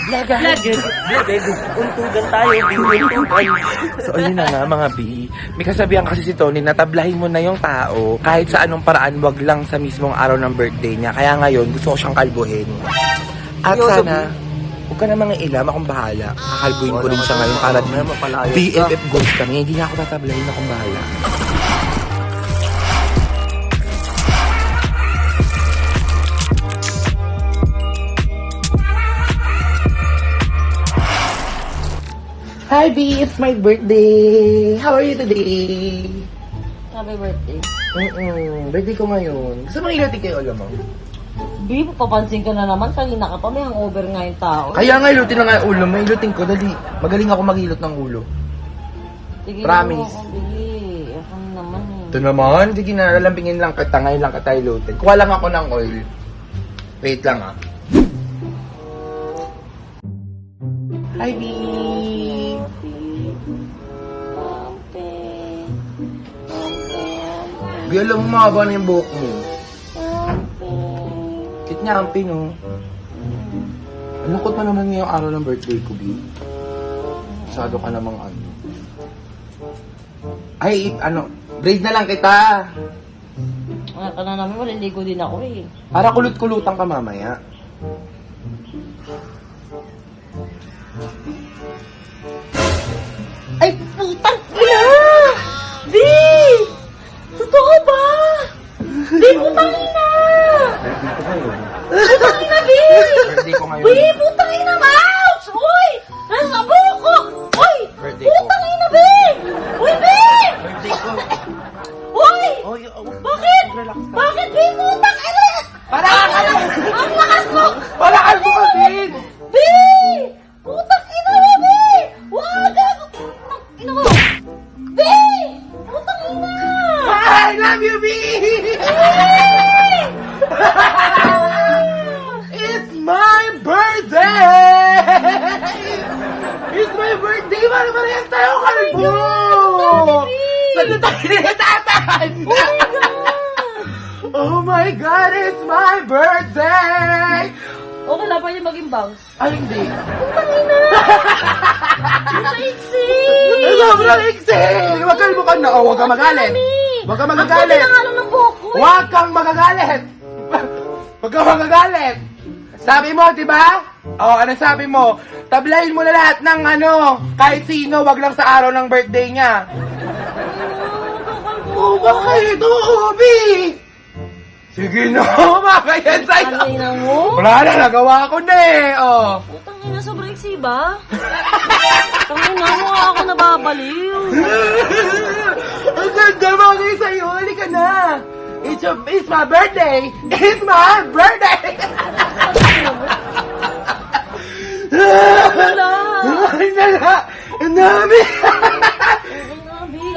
Untugan tayo, untugan. So, ayun na nga mga B. May kasabihan kasi si Tony na tablahin mo na yung tao kahit sa anong paraan, wag lang sa mismong araw ng birthday niya. Kaya ngayon, gusto ko siyang kalbuhin. At sana, huwag ka na mga ilam, akong bahala. Kakalbuhin ko rin siya ngayon para BFF goals kami. Hindi na ako tatablahin, akong bahala. Hi B, it's my birthday. How are you today? Happy birthday. Birthday ko ngayon. Gusto mo ilating kayo, alam mo? Babe, papansin ka na naman. Kanina ka pa, may hangover nga yung tao. Kaya nga ilutin na nga yung ulo. May ilutin ko, dali. Magaling ako magilot ng ulo. Sige, Promise. Ako, bili. Ako naman eh. Ito naman, sige na, lalambingin lang kita. Ngayon lang kita ilutin. Kuha lang ako ng oil. Wait lang ah. Hi B! Bi, alam mo, mahaba na yung buhok mo. Kit niya ang pino. Ang lungkot pa naman ngayong araw ng birthday ko, Bi. Masyado ka namang ano. Ay, braid na lang kita. Wala ka na namin, maliligo din ako eh. Para kulot-kulutan ka mamaya. Ay, putang ina! Di! Totoo ba? Di, putang ina! Putang ina, Di! Birthday ko ngayon. Di, putang ina, ouch! Uy! Nasa buko! Uy! Birthday ko. Putang ina, Di! Uy, Di! Birthday ko. Uy! Oy, Bakit? relax ka. Bakit, Di? Putang ina! Para ka lang! Ang lakas mo! Para ka mo din! Di! Putang ina mo, Di! Wag! Putang ina mo! Di! Putang ina! I love you, B! It's my birthday! It's my birthday! Para-parehas tayo kalbo! Saan na tayo nilitatan? Oh my God, it's my birthday! Okay lang pa niya maging bangs. Ay, hindi. Naiksi! Sobrang iksi! Huwag kalbo ka na. Huwag kang magalit. Huwag kang Ang puti magagalit. na nga lang ng buhok ko. Huwag kang magagalit! Huwag kang magagalit! Sabi mo, di ba? Ano sabi mo? Tablahin mo na lahat ng kahit sino, wag lang sa araw ng birthday niya. Bakit? Ubi! Sige na, makayan sa'yo. Ano ina mo? Wala na, nagawa ko na eh. Putang ina, sobrang iksi ba? Putang ina mo nga ako nababaliw. Ang ganda bagay sa'yo, halika na. It's my birthday! It's my birthday! Wala. Ay, nala! Ang dami!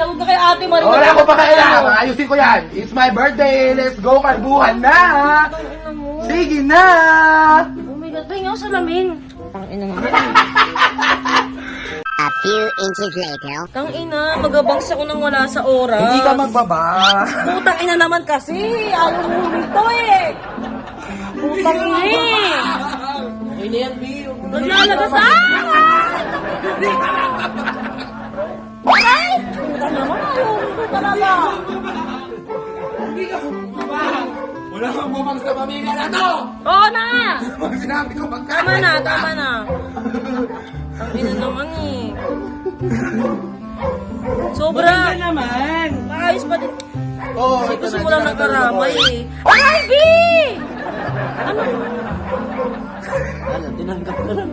Huwag na kay ate Marie. Wala ko pa kailangan. Ayusin ko yan. It's my birthday. Let's go, karbuhan na! Putang ina mo. Sige na! Oh my God, pahinga ako sa lamin. Tang ina naman. A few inches later. Tang ina, magabangs ako nang wala sa oras. Hindi ka magbaba. Putang ina naman kasi. Ayaw mo nito eh. Putang ina eh. Okay na yan, Bill. Naglalagas Ay! Putang naman, ayaw nito talaga. Hindi ka magbaba. Wala kang bumang sa pamilya na to! Oo na! Pag sinabi ko Tama na, tama na. Ang ina naman eh. Sobra. naman! Maayos pa din. Oh, Kasi gusto mo lang ng karamay eh. Ay, B! Ano? Tinanggap ko lang.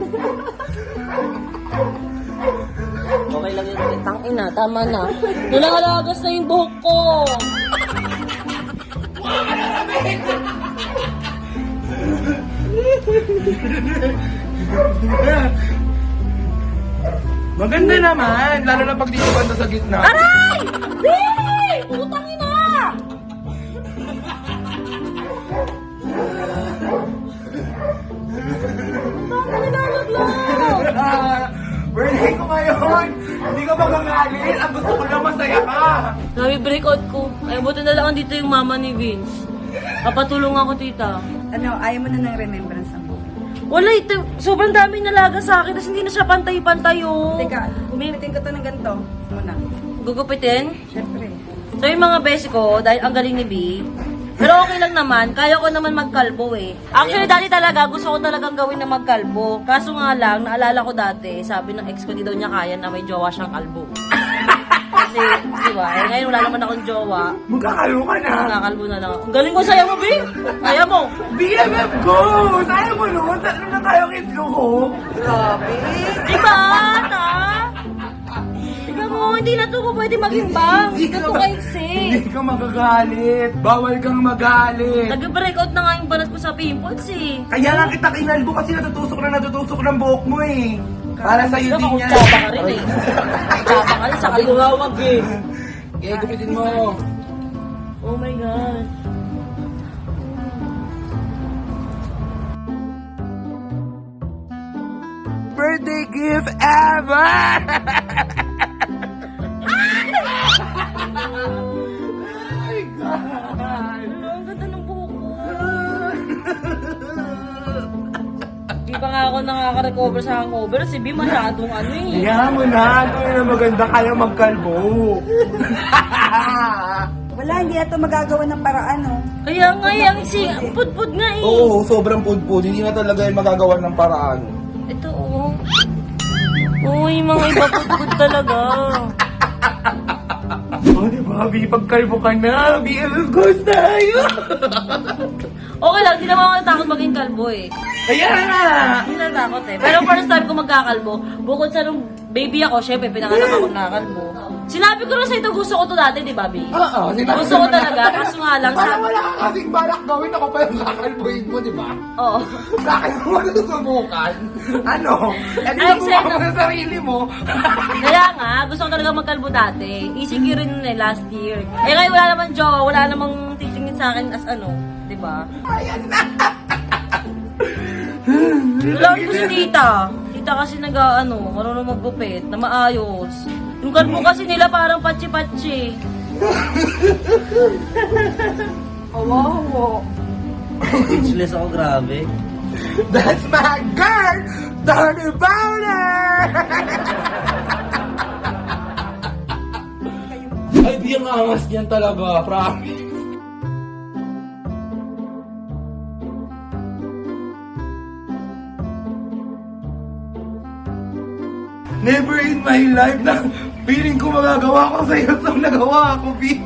Okay lang yun. Tang ina, tama na. Nalangalagas na yung buhok ko. Maganda naman, lalo na pag dito banda sa gitna. Aray! B! Putang ina! Bakit nilalaglag? Birthday ko ngayon! Hindi ka magagalit! Ang gusto ko lang masaya ka! Sabi breakout ko. Ay, buti na lang dito yung mama ni Vince. Papatulong ako, tita. Ano, ayaw mo na ng remembrance ng buhay. Wala, sobrang daming nalaga sa akin, tapos hindi na siya pantay-pantay, oh. Teka, gumitin ko to ng ganito. Muna. Gugupitin? Siyempre. So yung mga besi ko, dahil ang galing ni B, pero okay lang naman, kaya ko naman magkalbo eh. Actually, dati talaga, gusto ko talagang gawin na magkalbo. Kaso nga lang, naalala ko dati, sabi ng ex ko, di daw niya kaya na may jowa siyang kalbo. Kasi, di ba, eh, ngayon wala naman akong jowa. Magkakalbo ka na. Nakakalbo na lang ako. Ang galing ko sa'yo mo, B! Kaya mo! BMF go! Sa'yo mo noon, tatlo na tayo kitlo ko. Grabe. Di ba, ta? Tingnan mo, hindi na to ko pwede maging bang. Hindi na to kaiksi. Hindi ka magagalit. Bawal kang magalit. Nag-breakout na nga yung balat ko sa pimples eh. Kaya lang kita kinalbo kasi natutusok ng buhok mo eh. Para sa'yo Ikaw, din yan. tsaba ka rin eh. Tsaba ka rin sa Sabi ko nga wag eh. Okay, gupitin mo. Oh my God. Birthday gift ever! My God! Ang ganda ng buhok ko. Di pa nga ako nakaka-recover sa hangover. Si B masyadong ano eh. Kaya mo na, ito na maganda kaya magkalbo. Wala, hindi ito magagawa ng paraan, oh. Kaya nga yung pud-pud nga eh. Oo, sobrang pudpud. Hindi na talaga yung magagawa ng paraan. Ito oh. Uy, mga iba pud-pud talaga. Oh, di ba, Bi? Pagkalbo ka na, BMF goes tayo! Okay lang, di naman ako natakot maging kalbo eh. Kaya nga! Hindi natakot eh. Pero first time ko magkakalbo, bukod sa nung baby ako, syempre pinanganak ako nakakalbo. Sinabi ko rin sa ito, gusto ko to dati, di ba, Bi? Oo, sinabi Gusto ko mo na. talaga, kaso nga lang, Parang sabi... wala ka kasing balak gawin, ako pa yung kakalbuhin mo, di ba? Oo. Bakit mo masusubukan? Ano? Eh, di Ay, nabuka mo sir. sa sarili mo. Kaya nga, gusto ko talaga magkalbo dati. ECQ rin nun eh, last year. Eh ngayon wala naman jowa, wala namang titingin sa akin as ano, di ba? Ayan na! Love ko si tita. Tita kasi nag-ano, marunong maggupit, na maayos. Yung kalbo kasi nila parang patsi-patsi. Wow. Speechless ako, grabe. That's my girl! Tony Bowler! Ay, di ang angas niyan talaga, promise. Never in my life na feeling ko magagawa ko sa'yo sa nagawa ko, B.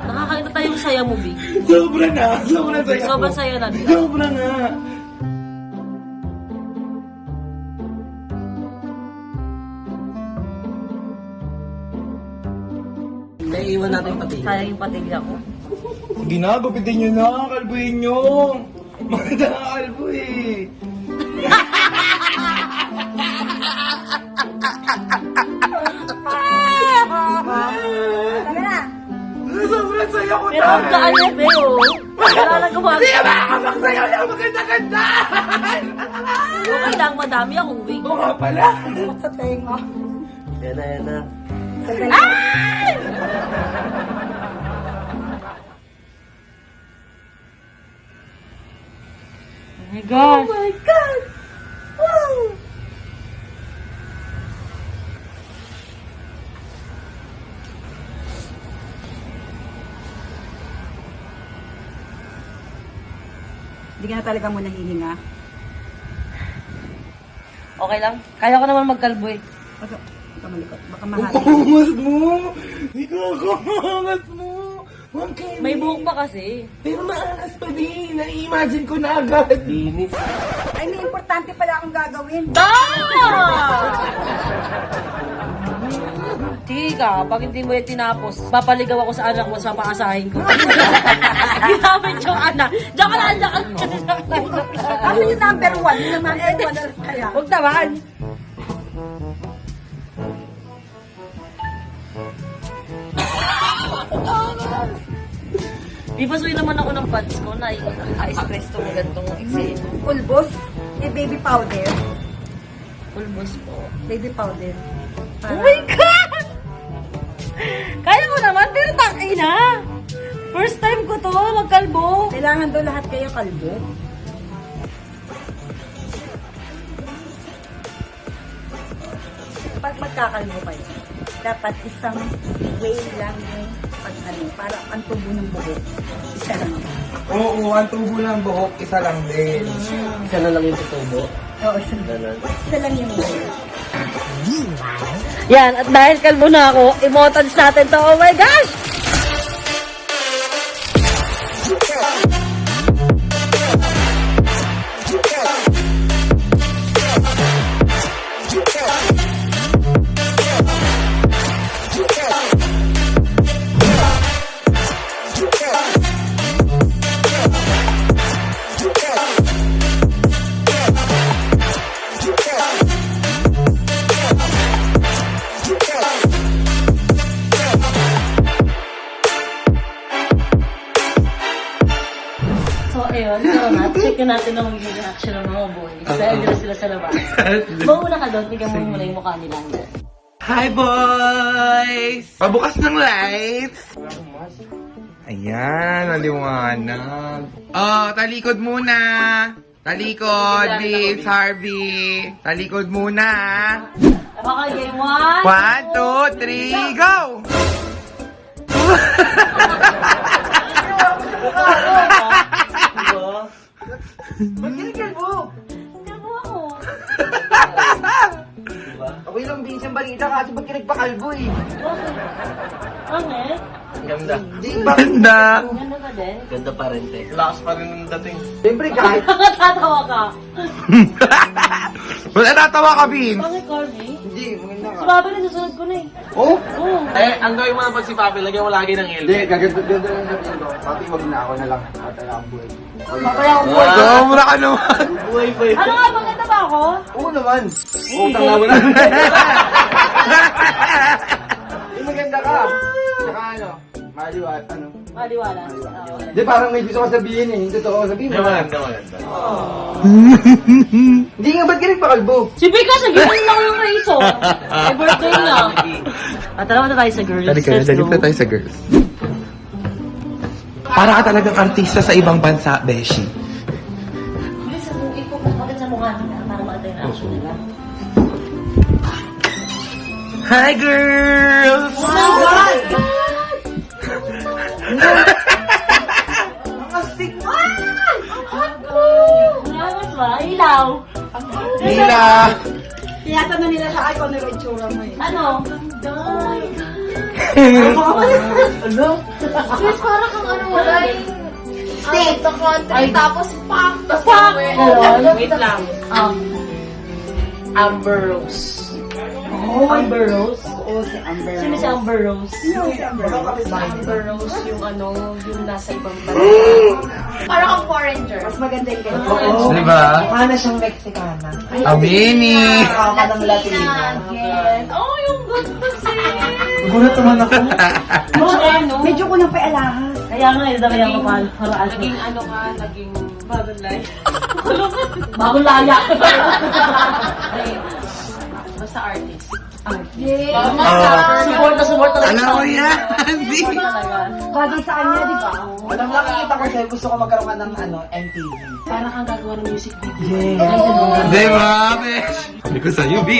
Nakakain na tayong saya mo, Big. Sobra na. Sobra sa'yo. Sobrang saya na, di ba? Sobra nga. Kaya iwan natin pati. Sayang yung patigla ko. Ginagupitin nyo na, kalbuhin nyo. Maganda ang kalbo eh. Tara na. Sobrang saya ko Pero ang gaan na, Beo. Wala lang gumagawa. Hindi ba ako magsayaw na maganda-ganda? Okay lang, madami akong wig. Oo nga pala. Sa tenga. Yan na, yan na. Oh my gosh. my God! Wow! Hindi ka na talaga muna hihinga. Okay lang. Kaya ko naman magkalbo eh. Baka malikot. Baka mahal. Angas mo. Ikaw ako, angas mo. Huwag kayo. May buhok pa kasi. Pero maangas pa din. Na-imagine ko na agad. Linis. Ay, may importante pala akong gagawin. Tika, pag hindi mo yung tinapos, papaligaw ako sa anak mo sa paasahin ko. Ginamit yung anak. Diyan ka lang, diyan ka lang. Kasi yung number 1, yung number 1 na lang kaya. Huwag naman. Ipasuin naman ako ng pants ko na stress tong gantong exit. Pulbos, eh, baby powder. Pulbos po. Baby powder. Oh my God! Kaya mo naman, pero tangina. First time ko to, magkalbo. Kailangan daw lahat kayo kalbo. pag magkakalbo kayo, dapat isang way lang yung para ang tubo ng buhok. Isa lang. Oo, ang tubo ng buhok, isa lang din. Isa na lang yung tutubo. Oo, isa lang. Ganun. Isa lang yung way. Yan, at dahil kalbo na ako, emojis natin to. Oh my gosh! So, ayun, check natin ang magiging reaction ng mga boys. Dahil dito sila sa labas. Mauna ka doon, tignan mo muna yung mukha nila. Hi, boys! Pabukas ng lights! Ayan, naliwanag. Oh, talikod muna! Talikod, Vince, Harvey! Talikod muna! Okay, game 1. 1, 2, 3, go! Kalbo ako. Ako lang din siyang balita kasi ba't ka nagpakalbo eh? Bakit? Ang ganda. Di ba? Ganda! Ganda ka din. Ganda pa rin, te. Lakas pa rin ng dating. Siyempre kahit Nakatatawa ka. Wala natawa ka, Vince! Bakit, Corby? hindi, maganda Si ka. Bobby na susunod ko na eh. Oh? Oo. Eh, ang gawin mo na pag si Papi, lagyan mo lagi ng Hindi, helmet. gaganda lang natin ito. Pati wag na ako na lang. Mataya ang buhay. Papaya ko po. Sobra ka naman! Buhay pa yun. Ano nga, maganda ba ako? Oo naman. Utang na mo na. Maganda ka. Saka ano, maliwat, ano. Maliwalas. Hindi, parang may gusto ko sabihin eh. Hindi totoo sabihin mo. Maganda. Hindi nga, ba't ka nagpakalbo? Si Bika, sabihin lang yung race Ay, birthday niya. At alam na tayo sa girls. Let's go. tayo sa girls. Para ka talagang artista sa ibang bansa, Beshi. Bilis, ipok mo sa mukha nila para matay na action nila. Hi, girls! Oh my God! Ang astig mo! Ngayon ba? Ilaw. Nila! Tinatanong nila sa akin kung ano yung itsura mo eh. Ano? Sis, parang kang ano wala yung state of country, tapos pak! Tapos Pak! gawin. Wait lang. Amber Rose. Oh, Amber Rose? Oo, si Amber. Sino si Amber Rose? Sino si Amber? Amber Rose yung ano, yung nasa ibang bansa. Parang ang foreigner. Mas maganda yung ganito. Diba? Mukha na siyang Mexicana. Amini! Mukha ka ng Latina. Yes. Oh, yung ganda sis! Gulat naman ako. Ano? Medyo ko nang paalahas. Kaya nga, dami ako para Naging ano ka, naging bagong life. bagong laya. Basta artist. Yes. Support na support talaga. Alam mo yan! Di! Bagay sa kanya, di ba? Walang nakikita ko sa'yo, gusto ko magkaroon ka ng ano, MTV. Parang kang gagawa ng music video. Diba, Besh? Sabi ko sa'yo, B.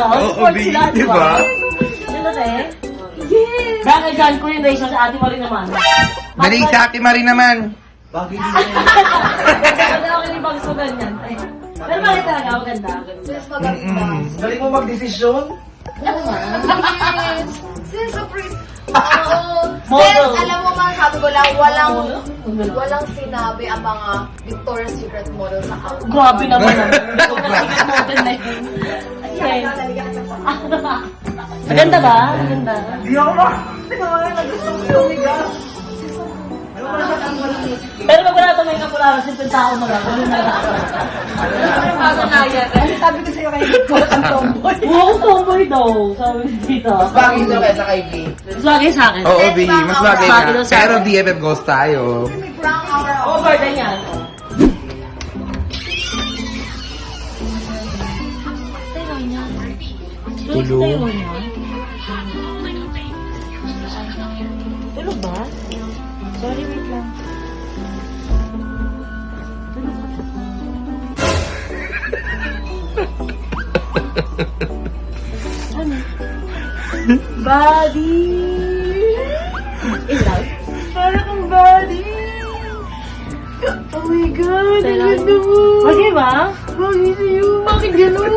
Oo, Support B. sila, Diba? Sino te? Yes! Bakit dyan ko yung race sa ate mo rin naman? Dali sa Ate Marie naman. Bakit Kasi ako kinibag so ganyan. Pero bakit talaga ako ganda? Sis, maganda. galing mo mag-desisyon? Yes. Sis, so pretty. Oo. Model. Sis, alam mo man, sabi ko lang, walang sinabi ang mga Victoria's Secret model sa out. Grabe naman. Model na yun. Ayun. Maganda ba? Maganda. Hindi ako ba? Gusto ko tumiga. Pero pag wala ito may kapularan, simple tao mo lang. Sabi ko sa'yo kayo, ang tomboy. Oo, tomboy daw. Sabi dito. Bakit ito kaysa kay B? Mas bagay sa akin. Oo, B. Mas bagay Bagay na. daw sa Pero akin. BFF goals tayo. Prank our Oo, birthday niyan. Tulog. Tulog ba? Sorry, wait lang. Tulog ka. body. In love? Para kang body. Oh my God, ang ganda mo. Bagay ba? Bagay sa'yo. Bakit gano'n?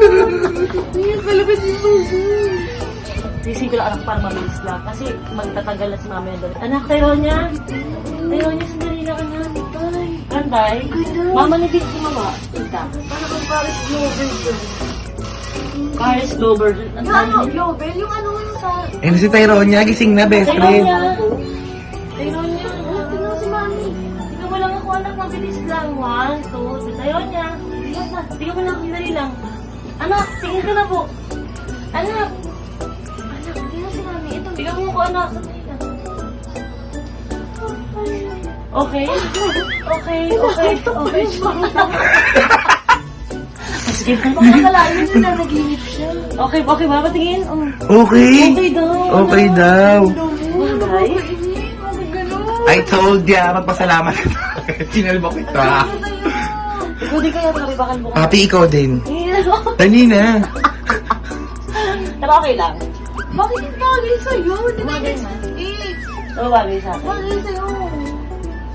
Ngayon pala ba si Susu? Sising ko lang anak para mabilis lang. Kasi magtatagal na si mami na doon. Anak, Tyronia. Tyronia, sandali lang anak. Ay, Anday. Mama ni Big si mama. Tita. Para kang Paris Global doon. Paris Global. Ano, Global? Yung ano yung sa... Eh, si Tyronia, gising na, best friend. Tyronia. Tyronia. Tingnan si mami. Tingnan mo lang ako anak. Mabilis lang. 1, 2, 3. Tyronia. Tingnan mo lang. Sandali lang. Anak, tingin ka na po. Anak. Tingnan si mami. Ito, tingnan mo ko anak. Sandali lang. Okay? Okay. Sige, baka kalahin nyo na nag-iinip siya. Okay ba? Patingin? Okay? Okay daw. Okay daw. Bagay? I told ya, magpasalamat ka. Sinalbo kita. Ikaw di kaya sabi bakal mo. Papi, ikaw din. Dali na. Pero okay lang. Bakit yung bagay sa'yo? Di ba Bagay next na. week? Oo, bagay sa akin. Bagay sa'yo.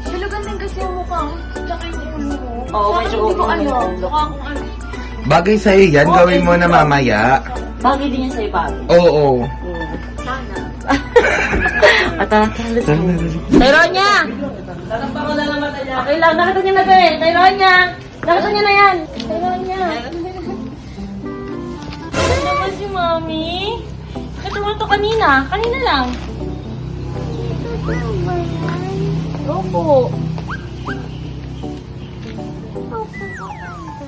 Talagang din kasi yung mukha mo. Tsaka yung ulo mo. Oo, medyo Hindi ko ulo ano. mo. Mukha akong ano. Bagay sa'yo yan, gawin mo na mamaya. Bagay din yan sa'yo, pare. Oo. Sana. Let's go. Tyronia! Tatampa ko lang ang mata niya. Okay lang, nakita niya na ba eh. Tyronia! Nakita niya na yan. Tyronia! Ano ba si Mami? Katuwa to kanina. Kanina lang. Opo.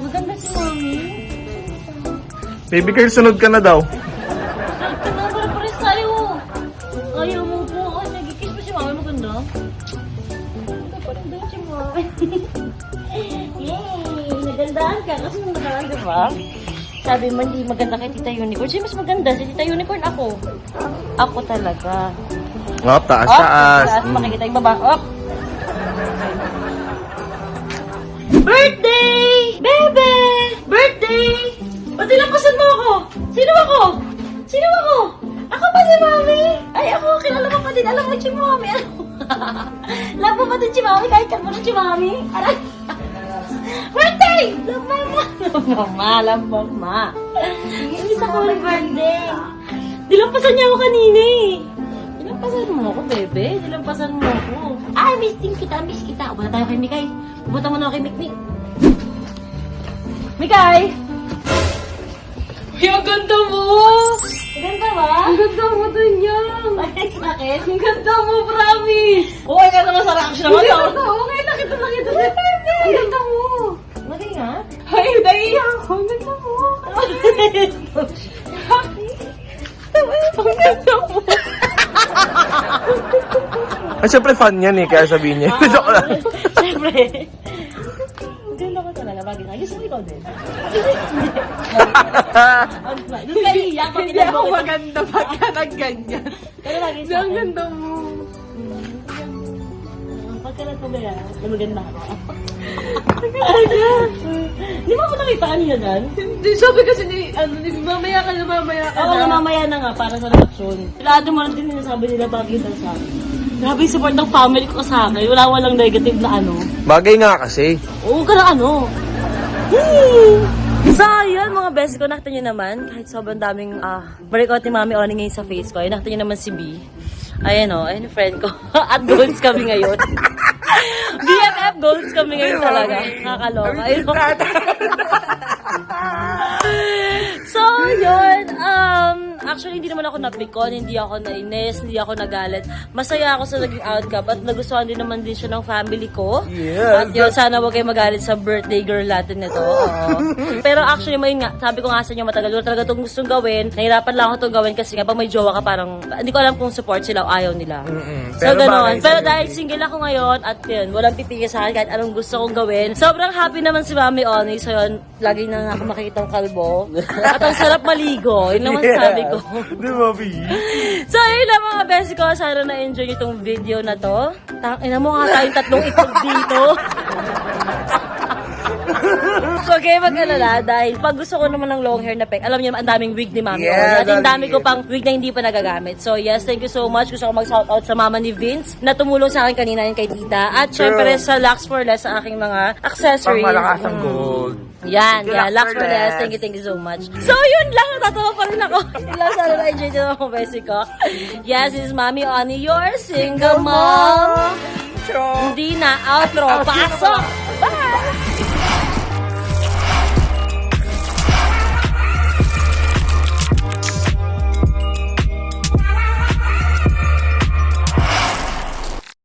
Maganda si Mami. Baby girl, sunod ka na daw. Pares tayo. Ayaw mo po. Ay, nagkikiss pa si Mami. Maganda. Maganda pa rin daw si Mami. Yay! Nagandaan ka. Kasi nung nakaraan, di ba? Sabi mo, hindi maganda kay Tita Unicorn. Siya mas maganda. Si Tita Unicorn ako. Ako talaga. Oh, taas, Up, taas. taas. Makikita yung baba. Up. Birthday! Bebe! Birthday! Ba't nilampasan mo ako? Sino ako? Sino ako? Ako ba si Mami? Ay, ako. Kilala mo pa din. Alam mo si Mami. Alam mo pa din si Mami kahit kalmo na si Mami. Aray. Birthday! Love mama. Hindi sa ko birthday. Dilampasan niya ako kanina eh. Dilampasan mo ako, bebe. Dilampasan mo ako. Ay, miss kita. Punta tayo kay Mikay. Pupunta mo na kay Mikmik. Mikay! Ang ganda mo! Ang ganda ba? Ang ganda mo dun yan! Ay, sa akin? Ang ganda mo, promise! Okay ka naman sa reaction naman. Okay, nakita. Ang ganda mo! Magay nga? Ay, naiiyak ako. Ang ganda mo! Ang ganda mo! Ay, syempre fan yan eh, kaya sabihin niya. Joke lang. Siyempre. Ang ganda ko talaga. Bagay na. Gusto mo ikaw din. Doon ka iiyak. Hindi ako maganda pagka nagganyan. Pero lagi sa akin. Ang ganda mo. Pagka nagpabaya, na maganda ako. Di ba ako nakita kanina dyan? Hindi, sabi kasi ni mamaya ka na. Oo, mamaya na nga para sa reaksyon. Sila mo lang din sinasabi nila bagay daw sa akin. Grabe yung support ng family ko sa akin. Walang negative na ano. Bagay nga kasi. Oo ka na ano. So, yun mga best ko, nakita nyo naman, kahit sobrang daming breakout ni Mami Oni ngayon sa face ko, ay nakita nyo naman si B. Ayan o, ayun yung friend ko. At goals kami ngayon. BFF goals kami ngayon talaga. Nakakaloka. Ayun o. So, yun. Actually, hindi naman ako napikon, hindi ako nainis, hindi ako nagalit. Masaya ako sa naging outcome at nagustuhan din naman din siya ng family ko. Yeah. At yun, sana huwag kayo magalit sa birthday girl natin nito. Pero actually, may nga, sabi ko nga sa inyo, matagal ko talaga itong gustong gawin. Nahirapan lang ako itong gawin kasi nga, pag may jowa ka parang, hindi ko alam kung support sila o ayaw nila. So, gano'n. Pero dahil single ako ngayon, at yun, walang pipigil sa akin kahit anong gusto kong gawin. Sobrang happy naman si Mami Oni. So, yun, lagi na ako makikita ng kalbo. At ang sarap maligo. Yun naman sabi ko. Di ba, B? So, yun lang mga best ko. Sana na-enjoy nyo itong video na to. Ina mo nga tayong tatlong itlog dito. So, Huwag kayo mag-alala dahil pag gusto ko naman ng long hair na pek, alam niyo naman, ang daming wig ni Mami. Yeah, At yung dami dami. ko pang wig na hindi pa nagagamit. So yes, thank you so much. Gusto ko mag-shoutout sa mama ni Vince na tumulong sa akin kanina yun kay tita. At syempre sa Lux for Less sa aking mga accessories. Pangmalakas ang gold. Yan, Thank you, yan. Lux Lux for for Less. Less. Thank you so much. So, yun lang. Natatawa pa rin ako. Yun lang, sana na-enjoy din ako, besi ko. Yes, this is Mami Oni, your single mom. Hindi na. Outro. Pasok! Bye!